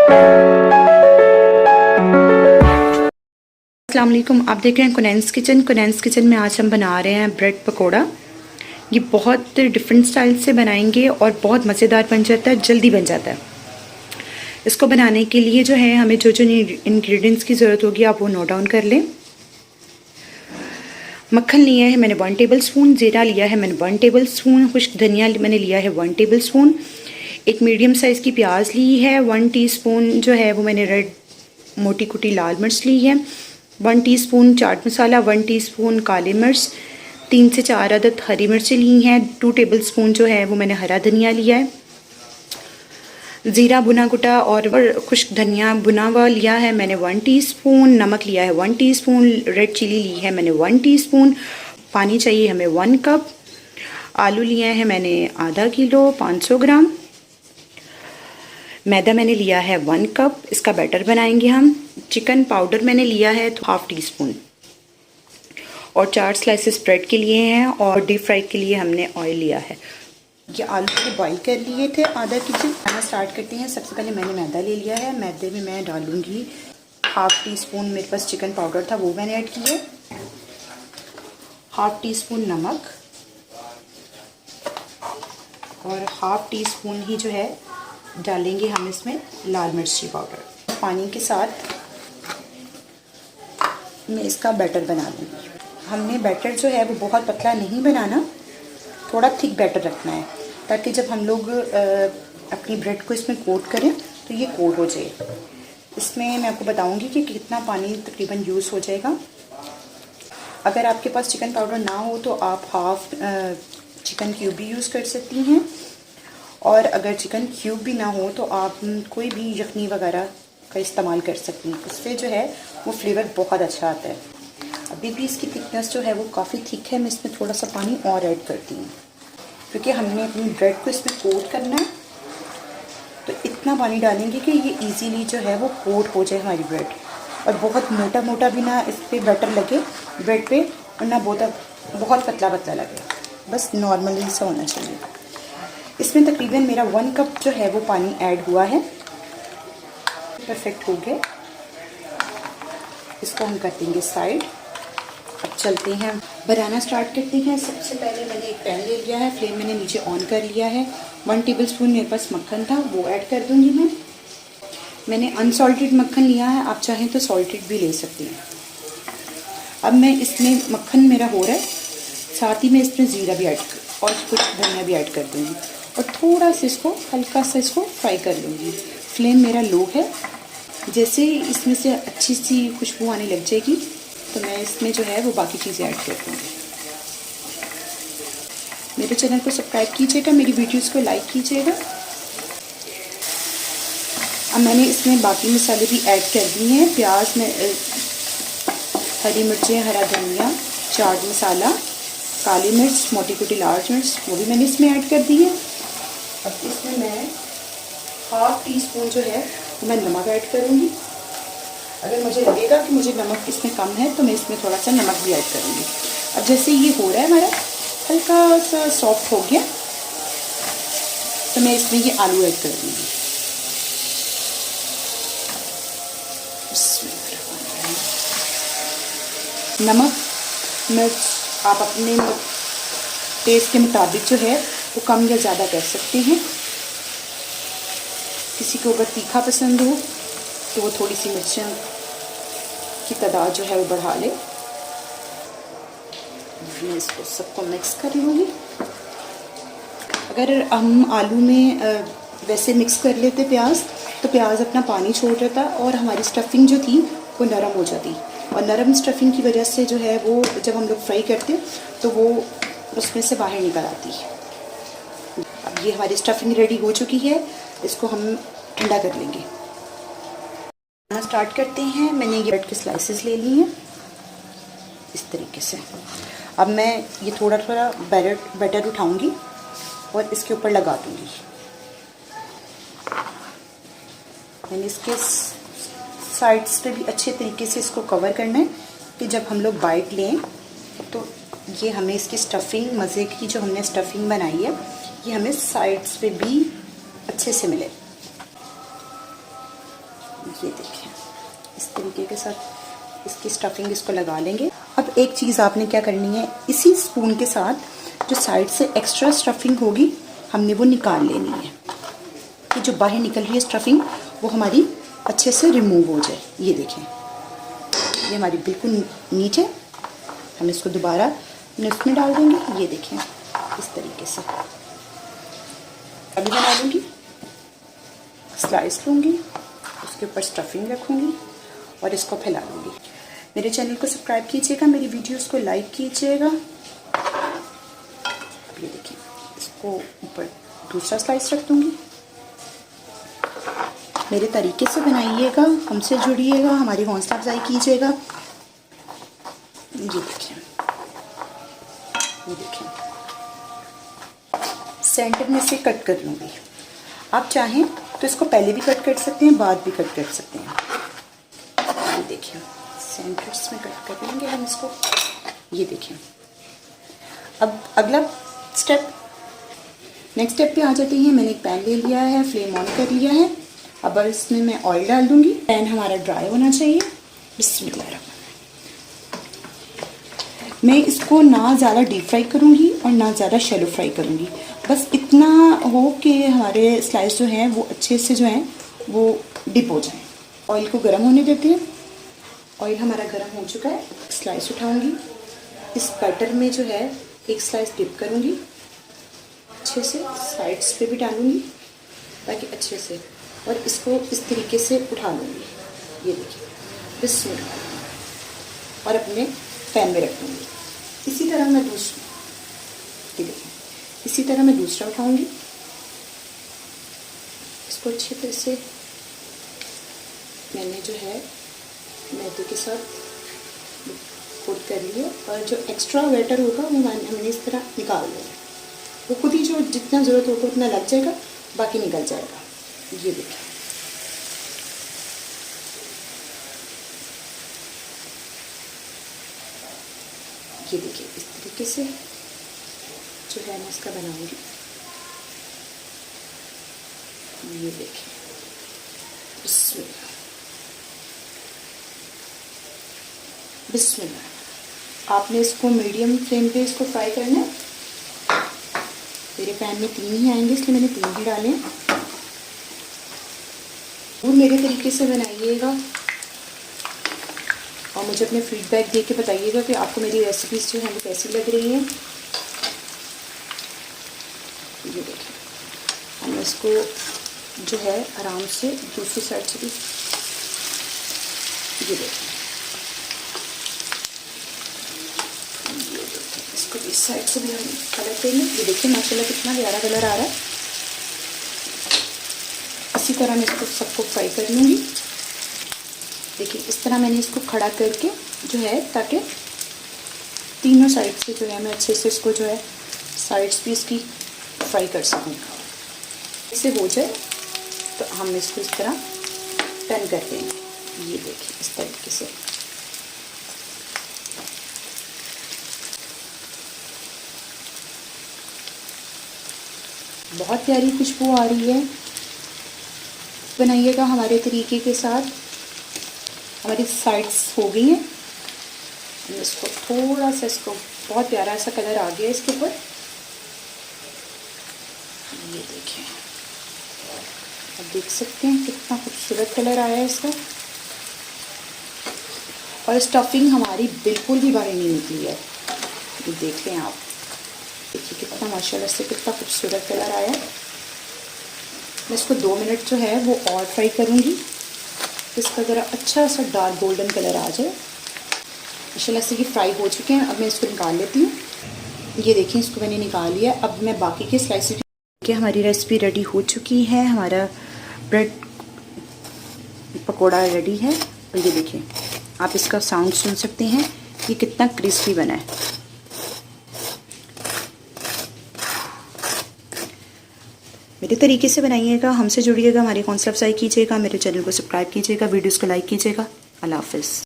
अस्सलाम वालेकुम, आप देख रहे हैं कुनैन्स किचन। कुनैन्स किचन में आज हम बना रहे हैं ब्रेड पकोड़ा। ये बहुत डिफरेंट स्टाइल से बनाएंगे और बहुत मज़ेदार बन जाता है, जल्दी बन जाता है। इसको बनाने के लिए जो है हमें जो जो इंग्रेडिएंट्स की ज़रूरत होगी आप वो नोट डाउन कर लें। मक्खन लिया है मैंने 1 टेबल स्पून, ज़ीरा लिया है मैंने 1 टेबल स्पून, खुश्क धनिया मैंने लिया है 1 टेबल स्पून, एक मीडियम साइज़ की प्याज ली है, 1 टीस्पून जो है वो मैंने रेड मोटी कुटी लाल मिर्च ली है, 1 टीस्पून चाट मसाला, 1 टीस्पून काली मिर्च, 3 से 4 अदद हरी मिर्चें ली हैं, 2 टेबल स्पून जो है वो मैंने हरा धनिया लिया है, ज़ीरा भुना कुटा और खुश्क धनिया भुना हुआ लिया है मैंने 1 टीस्पून, नमक लिया है 1 टीस्पून, रेड चिली ली है मैंने 1 टीस्पून, पानी चाहिए हमें 1 कप, आलू लिया है मैंने आधा किलो 500 ग्राम, मैदा मैंने लिया है 1 कप, इसका बैटर बनाएंगे हम। चिकन पाउडर मैंने लिया है हाफ टी स्पून और 4 स्लाइसेस ब्रेड के लिए हैं और डीप फ्राई के लिए हमने ऑयल लिया है। ये आलू को बॉईल कर लिए थे आधा केजी। खाना स्टार्ट करते हैं। सबसे पहले मैंने मैदा ले लिया है, मैदे में मैं डालूंगी हाफ टी स्पून, मेरे पास चिकन पाउडर था वो मैंने ऐड किया, हाफ टी स्पून नमक और हाफ टी स्पून ही जो है डालेंगे हम इसमें लाल मिर्ची पाउडर। पानी के साथ मैं इसका बैटर बना लूँगी। हमने बैटर जो है वो बहुत पतला नहीं बनाना, थोड़ा थिक बैटर रखना है ताकि जब हम लोग अपनी ब्रेड को इसमें कोट करें तो ये कोट हो जाए। इसमें मैं आपको बताऊंगी कि कितना पानी तकरीबन यूज़ हो जाएगा। अगर आपके पास चिकन पाउडर ना हो तो आप हाफ चिकन क्यूब भी यूज़ कर सकती हैं, और अगर चिकन क्यूब भी ना हो तो आप कोई भी यखनी वगैरह का इस्तेमाल कर सकती हैं। उससे जो है वो फ्लेवर बहुत अच्छा आता है। अभी भी इसकी थिकनेस जो है वो काफ़ी थिक है, मैं इसमें थोड़ा सा पानी और ऐड करती हूँ क्योंकि हमने अपनी ब्रेड को इसमें कोट करना है। तो इतना पानी डालेंगे कि ये इजीली जो है वो कोट हो जाए हमारी ब्रेड, और बहुत मोटा मोटा भी ना इस पर बैटर लगे ब्रेड पे और ना बहुत पतला पतला लगे, बस नॉर्मली सा होना चाहिए। इसमें तकरीबन मेरा 1 कप जो है वो पानी ऐड हुआ है। परफेक्ट हो गया। इसको हम कर देंगे साइड। अब चलते हैं बनाना स्टार्ट करते हैं। सबसे पहले मैंने एक पैन ले लिया है, फ्लेम मैंने नीचे ऑन कर लिया है। 1 टेबल स्पून मेरे पास मक्खन था वो ऐड कर दूंगी मैं। मैंने अनसॉल्टेड मक्खन लिया है, आप चाहें तो सॉल्टेड भी ले सकते हैं। अब मैं इसमें मक्खन मेरा हो रहा है, साथ ही मैं इसमें ज़ीरा भी ऐड और कुछ धनिया भी ऐड कर दूँगी और थोड़ा सा इसको हल्का सा इसको फ्राई कर लूँगी। फ्लेम मेरा लो है। जैसे इसमें से अच्छी सी खुशबू आने लग जाएगी तो मैं इसमें जो है वो बाकी चीज़ें ऐड कर दूँगी। मेरे चैनल को सब्सक्राइब कीजिएगा, मेरी वीडियोस को लाइक कीजिएगा। अब मैंने इसमें बाकी मसाले भी ऐड कर दिए हैं। प्याज में हरी मिर्चें, हरा धनिया, चाट मसाला, काली मिर्च, मोटी कुटी लाल मिर्च वो भी मैंने इसमें ऐड कर दी है। अब इसमें मैं हाफ टी स्पून जो है मैं नमक ऐड करूँगी। अगर मुझे लगेगा कि मुझे नमक इसमें कम है तो मैं इसमें थोड़ा सा नमक भी ऐड करूँगी। अब जैसे ये हो रहा है हमारा हल्का सा सॉफ्ट हो गया तो मैं इसमें ये आलू ऐड कर दूँगी। नमक मिर्च आप अपने टेस्ट के मुताबिक जो है वो कम या ज़्यादा कर सकते हैं। किसी को अगर तीखा पसंद हो तो वो थोड़ी सी मिर्चें की तादाद जो है वो बढ़ा ले। मैं इसको सबको मिक्स कर लूँगी। अगर हम आलू में वैसे मिक्स कर लेते प्याज तो प्याज अपना पानी छोड़ देता और हमारी स्टफिंग जो थी वो नरम हो जाती, और नरम स्टफिंग की वजह से जो है वो जब हम लोग फ्राई करते तो वो उसमें से बाहर निकल आती है। अब ये हमारी स्टफिंग रेडी हो चुकी है, इसको हम ठंडा कर लेंगे। स्टार्ट करते हैं। मैंने ये ब्रेड के स्लाइसेस ले लिए हैं इस तरीके से। अब मैं ये थोड़ा थोड़ा बैटर उठाऊंगी और इसके ऊपर लगा दूंगी। मैंने इसके साइड्स पे भी अच्छे तरीके से इसको कवर करना है कि जब हम लोग बाइट लें तो ये हमें इसकी स्टफिंग, मज़े की जो हमने स्टफिंग बनाई है, ये हमें साइड्स पे भी अच्छे से मिले। ये देखिए इस तरीके के साथ इसकी स्टफिंग इसको लगा लेंगे। अब एक चीज़ आपने क्या करनी है, इसी स्पून के साथ जो साइड से एक्स्ट्रा स्टफिंग होगी हमने वो निकाल लेनी है कि जो बाहर निकल रही है स्टफिंग वो हमारी अच्छे से रिमूव हो जाए। ये देखें ये हमारी बिल्कुल नीट है। हम इसको दोबारा उसमें डाल देंगे। ये देखें इस तरीके से अभी बना लूँगी, स्लाइस लूँगी, उसके ऊपर स्टफिंग रखूँगी और इसको फैला लूँगी। मेरे चैनल को सब्सक्राइब कीजिएगा, मेरी वीडियोस को लाइक कीजिएगा। ये देखिए इसको ऊपर दूसरा स्लाइस रख दूँगी। मेरे तरीके से बनाइएगा, हमसे जुड़िएगा, हमारी हौसला अफजाई कीजिएगा। ये देखिए सेंटर में से कट कर लूँगी। आप चाहें तो इसको पहले भी कट कर सकते हैं, बाद भी कट कर सकते हैं। ये देखिए सेंटर्स में कट कर लेंगे हम इसको। ये देखिए अब अगला स्टेप, नेक्स्ट स्टेप पे आ जाते हैं। मैंने एक पैन ले लिया है, फ्लेम ऑन कर लिया है। अब इसमें मैं ऑयल डाल दूँगी। पैन हमारा ड्राई होना चाहिए। बिस्मिल्लाह। मैं इसको ना ज़्यादा डीप फ्राई करूँगी और ना ज़्यादा शैलो फ्राई करूँगी। बस इतना हो कि हमारे स्लाइस जो हैं वो अच्छे से जो हैं वो डिप हो जाएं। ऑयल को गर्म होने देते हैं। ऑयल हमारा गर्म हो चुका है। स्लाइस उठाऊँगी, इस बैटर में जो है एक स्लाइस डिप करूँगी, अच्छे से साइड्स पे भी डालूँगी ताकि अच्छे से, और इसको इस तरीके से उठा लूँगी। ये देखिए बिस्मिल्लाह, और अपने पैन में रख दूँगी। इसी तरह मैं इसी तरह मैं दूसरा उठाऊंगी। इसको अच्छी तरह से मैंने जो है मैदे के साथ कोट कर लिया, और जो एक्स्ट्रा बैटर होगा वो हमने इस तरह निकाल लिया। वो खुद ही जो जितना ज़रूरत होगा उतना लग जाएगा, बाकी निकल जाएगा। ये देखिए ये देखिए इस तरीके से जो है मैं इसका बनाऊंगी। ये देखिए बिस्मिल्लाह बिस्मिल्लाह। आपने इसको मीडियम फ्लेम पे इसको फ्राई करना है। मेरे पैन में 3 ही आएंगे इसलिए मैंने 3 ही डाले। और मेरे तरीके से बनाइएगा और मुझे अपने फीडबैक दे के बताइएगा कि आपको मेरी रेसिपीज़ जो हैं वो कैसी लग रही हैं। ये देखिए हम इसको जो है आराम से दूसरी साइड से भी, ये देखिए इसको इस साइड से भी हम कलर देंगे। ये देखिए माशाल्लाह कितना प्यारा कलर आ रहा है। इसी तरह मैं इसको सबको फ्राई कर लूँगी। देखिए इस तरह मैंने इसको खड़ा करके जो है, ताकि तीनों साइड से जो है मैं अच्छे से इसको जो है साइड्स भी इसकी फ्राई कर सकूँ। इसे हो जाए तो हम इसको इस तरह टर्न कर देंगे। ये देखिए इस तरीके से बहुत प्यारी खुशबू आ रही है। बनाइएगा हमारे तरीके के साथ। हमारी साइड्स हो गई हैं। इसको थोड़ा सा, इसको बहुत प्यारा सा कलर आ गया इसके ऊपर। ये देखिए अब देख सकते हैं कितना खूबसूरत कलर आया है इसका। और स्टफिंग हमारी बिल्कुल भी बाहर नहीं निकली है। ये देख लें आप, देखिए कितना माशाल्लाह से कितना खूबसूरत कलर आया है। मैं इसको 2 मिनट जो है वो और फ्राई करूँगी, इसका ज़रा अच्छा सा डार्क गोल्डन कलर आ जाए। माशाल्लाह से ये फ्राई हो चुके हैं। अब मैं इसको निकाल लेती हूँ। ये देखिए इसको मैंने निकाल लिया। अब मैं बाकी के स्लाइसेस कि हमारी रेसिपी रेडी हो चुकी है। हमारा ब्रेड पकोड़ा रेडी है। और ये देखिए आप इसका साउंड सुन सकते हैं, ये कितना क्रिस्पी बना है। मेरे तरीके से बनाइएगा, हमसे जुड़िएगा, हमारी हौसला अफजाई कीजिएगा, मेरे चैनल को सब्सक्राइब कीजिएगा, वीडियोस को लाइक कीजिएगा। अल्लाह हाफ़िज़।